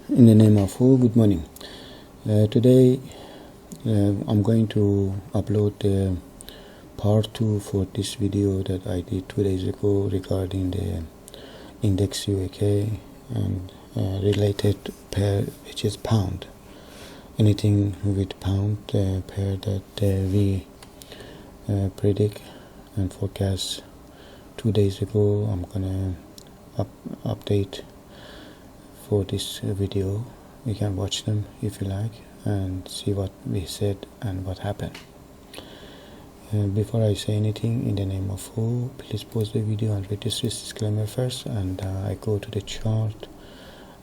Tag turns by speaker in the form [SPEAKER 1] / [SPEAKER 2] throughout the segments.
[SPEAKER 1] In the name of who? Good morning. Today I'm going to upload the part 2 for this video that I did 2 days ago regarding the index UAK and related pair, which is pound. Anything with pound pair that we predict and forecast 2 days ago. I'm gonna update for this video. You can watch them if you like and see what we said and what happened. Before I say anything, in the name of who, please pause the video and read this disclaimer first, and I go to the chart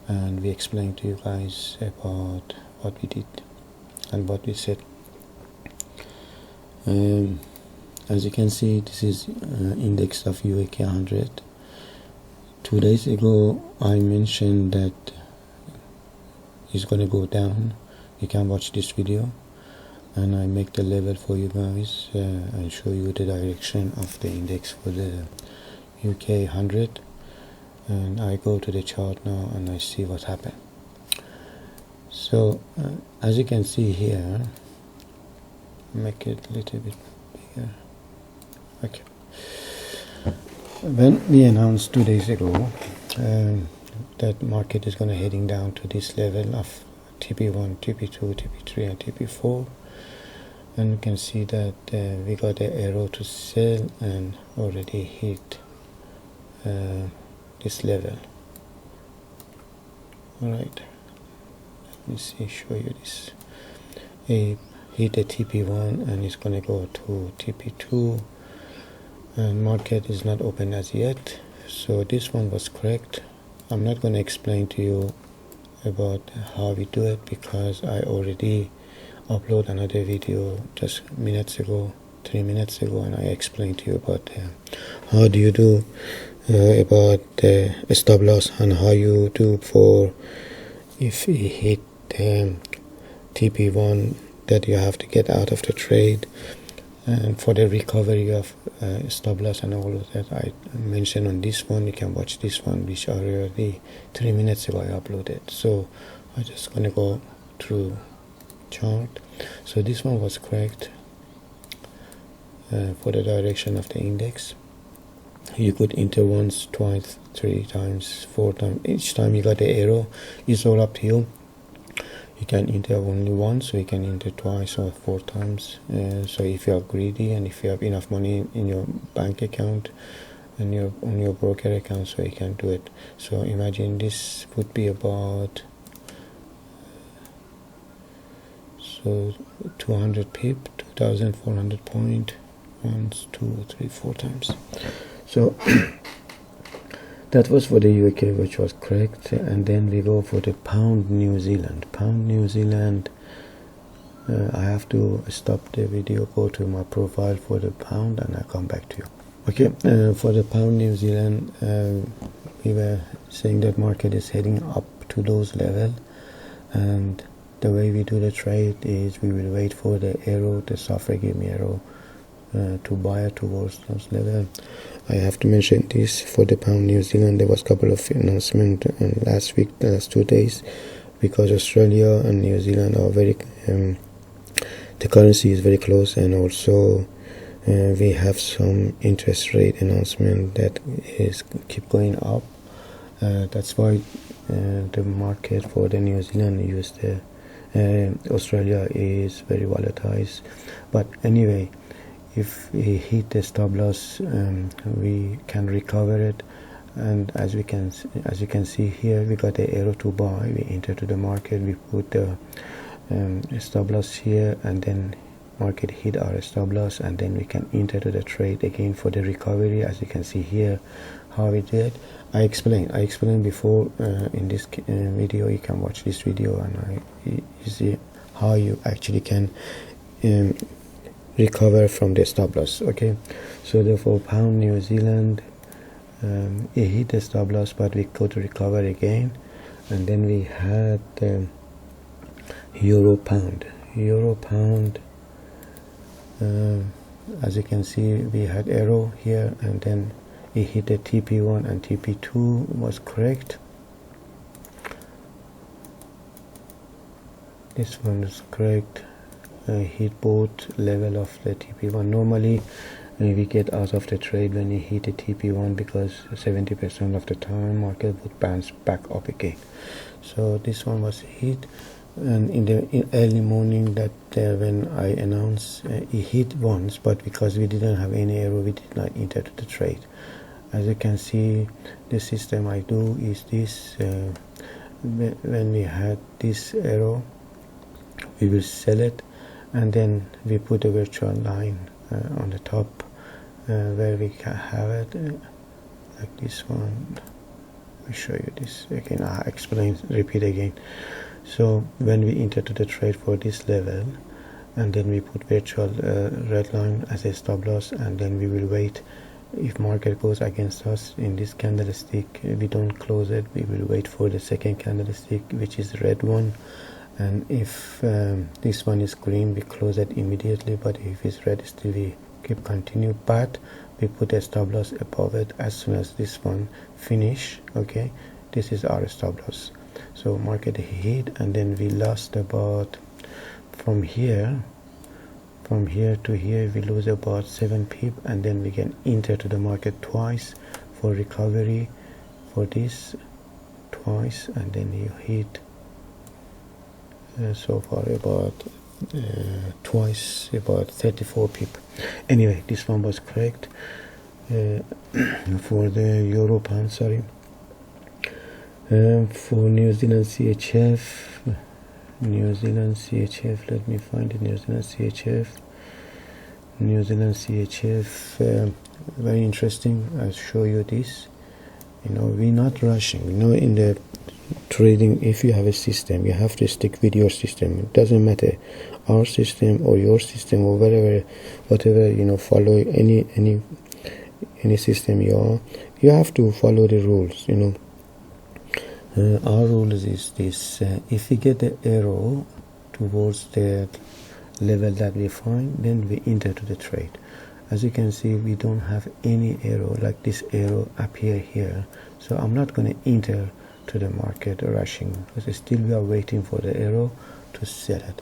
[SPEAKER 1] and we explain to you guys about what we did and what we said. As you can see, this is index of UAK 100. 2 days ago I mentioned that it's going to go down. You can watch this video and I make the level for you guys and show you the direction of the index for the UK 100, and I go to the chart now and I see what happened. So as you can see here, make it a little bit bigger. Okay. When we announced 2 days ago that market is going to heading down to this level of TP1, TP2, TP3 and TP4, and you can see that we got the arrow to sell and already hit this level. Alright, let me see, show you this. It hit the TP1 and it's going to go to TP2, and market is not open as yet, so this one was correct. I'm not going to explain to you about how we do it because I already upload another video just 3 minutes ago, and I explained to you about how do you do about the stop loss and how you do for if you hit TP1 that you have to get out of the trade, and for the recovery of stop loss and all of that I mentioned on this one. You can watch this one, which already 3 minutes ago I uploaded. So I'm just gonna go through chart. So this one was correct for the direction of the index. You could enter once, twice, 3 times, 4 times. Each time you got the arrow, it's all up to you. You can enter only once, so you can enter twice or 4 times. So if you are greedy and if you have enough money in your bank account and on your broker account, so you can do it. So imagine this would be about 200 pip, 2,400 point, 1, 2, 3, 4 times. So that was for the UK, which was correct. And then we go for the pound New Zealand. Pound New Zealand, I have to stop the video, go to my profile for the pound, and I'll come back to you. Okay, for the pound New Zealand, we were saying that market is heading up to those levels, and the way we do the trade is we will wait for the arrow, the software give me arrow to buy towards those levels. I have to mention this for the pound New Zealand. There was a couple of announcements last week, the last 2 days, because Australia and New Zealand are very the currency is very close, and also we have some interest rate announcement that is keep going up. That's why the market for the New Zealand use the Australia is very volatile. But anyway, if we hit the stop loss, we can recover it, and as you can see here, we got the arrow to buy. We enter to the market, we put the stop loss here, and then market hit our stop loss, and then we can enter to the trade again for the recovery. As you can see here how we did. I explained before in this video. You can watch this video and you see how you actually can recover from the stop loss. Okay, so therefore pound New Zealand, it hit the stop loss, but we could recover again. And then we had euro pound, as you can see, we had arrow here, and then it hit the TP1 and TP2 was correct. this one is correct. Hit both level of the TP1. Normally we get out of the trade when you hit the TP1 because 70% of the time market would bounce back up again. So this one was hit, and in the early morning that when I announced it hit once, but because we didn't have any error we did not enter to the trade. As you can see, the system I do is this. When we had this arrow we will sell it, and then we put a virtual line on the top where we can have it like this one. I'll show you this again. I repeat again. So when we enter to the trade for this level, and then we put virtual red line as a stop loss, and then we will wait. If market goes against us in this candlestick, we don't close it, we will wait for the second candlestick, which is red one, and if this one is green we close it immediately, but if it's red still we keep continue, but we put a stop loss above it as soon as this one finish. Okay, this is our stop loss. So market hit, and then we lost about from here to here we lose about 7 pip, and then we can enter to the market twice for recovery for this twice, and then you hit so far about twice about 34 pip. Anyway, this one was correct. For the euro pound, sorry. For New Zealand CHF, let me find it. New Zealand CHF, very interesting. I'll show you this. We're not rushing. In the trading, if you have a system, you have to stick with your system. It doesn't matter our system or your system or whatever, follow any system you have to follow the rules. Our rules is this: if we get the arrow towards the level that we find, then we enter to the trade. As you can see, we don't have any arrow like this arrow appear here, so I'm not going to enter to the market rushing, because still we are waiting for the arrow to sell it.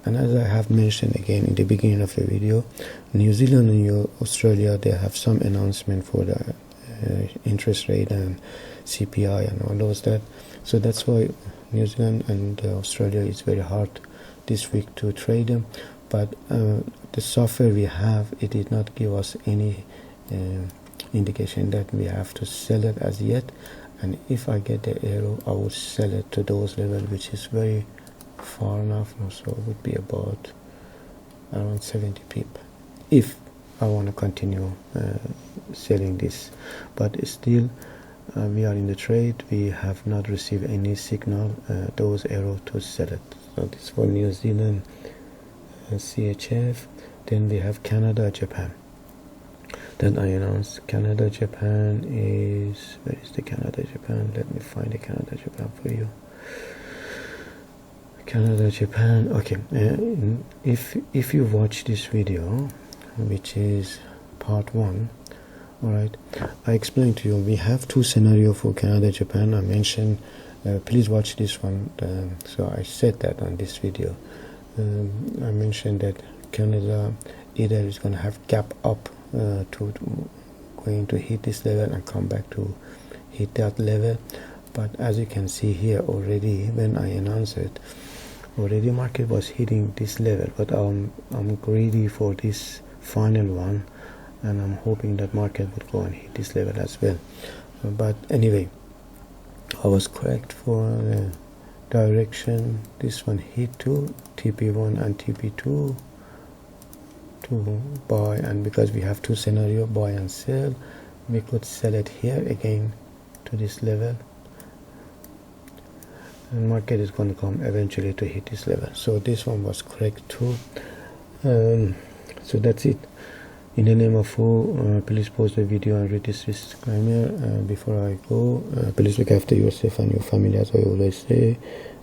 [SPEAKER 1] And as I have mentioned again in the beginning of the video, New Zealand and Australia, they have some announcement for the interest rate and CPI and all those that. So that's why New Zealand and Australia is very hard this week to trade them. But the software we have, it did not give us any indication that we have to sell it as yet. And if I get the arrow, I will sell it to those levels, which is very far enough. So it would be about around 70 pip if I want to continue selling this. But still we are in the trade. We have not received any signal, those arrows to sell it. So this for New Zealand CHF. Then we have Canada, Japan. Then I announced Canada, Japan is, where is the Canada, Japan? Let me find the Canada, Japan for you. Canada, Japan. Okay, if you watch this video, which is part 1, all right, I explained to you we have 2 scenarios for Canada, Japan. I mentioned, please watch this one. So I said that on this video. I mentioned that Canada either is going to have gap up to going to hit this level and come back to hit that level. But as you can see here already, when I announced it, already market was hitting this level, but I'm greedy for this final one, and I'm hoping that market would go and hit this level as well. But anyway, I was correct for the direction. This one hit to TP1 and TP2 to buy, and because we have 2 scenarios, buy and sell, we could sell it here again to this level, and market is going to come eventually to hit this level. So this one was correct too. So that's it. In the name of who, please pause the video and read this disclaimer. Before I go, please look after yourself and your family, as I always say.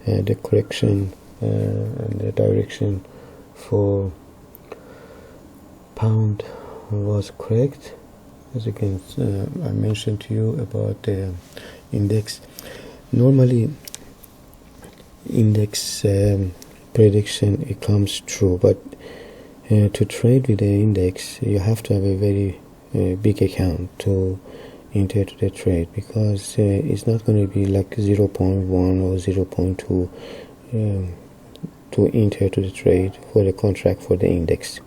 [SPEAKER 1] The correction and the direction for pound was correct. As you can, I mentioned to you about the index. Normally, index prediction it comes true. But to trade with the index, you have to have a very big account to enter to the trade, because it's not going to be like 0.1 or 0.2 to enter to the trade for the contract for the index.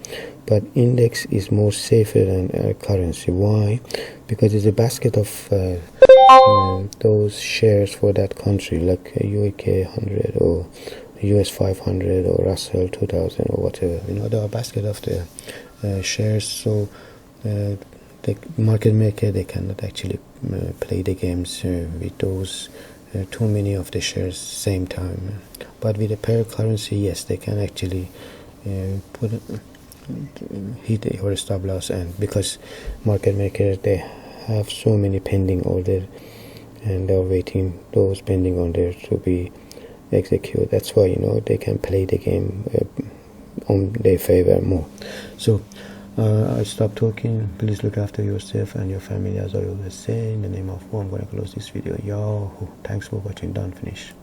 [SPEAKER 1] But index is more safer than currency. Why? Because it's a basket of those shares for that country, like UK 100 or US 500 or Russell 2000 or whatever. There are a basket of the shares, so the market maker, they cannot actually play the games with those too many of the shares same time. But with a pair currency, yes, they can actually hit your stop loss, and because market makers, they have so many pending orders and they're waiting those pending orders to be executed. That's why they can play the game on their favor more. So I stop talking. Please look after yourself and your family, as I always say. In the name of Allah, I'm going to close this video. Yahoo! Thanks for watching. Done. Finish.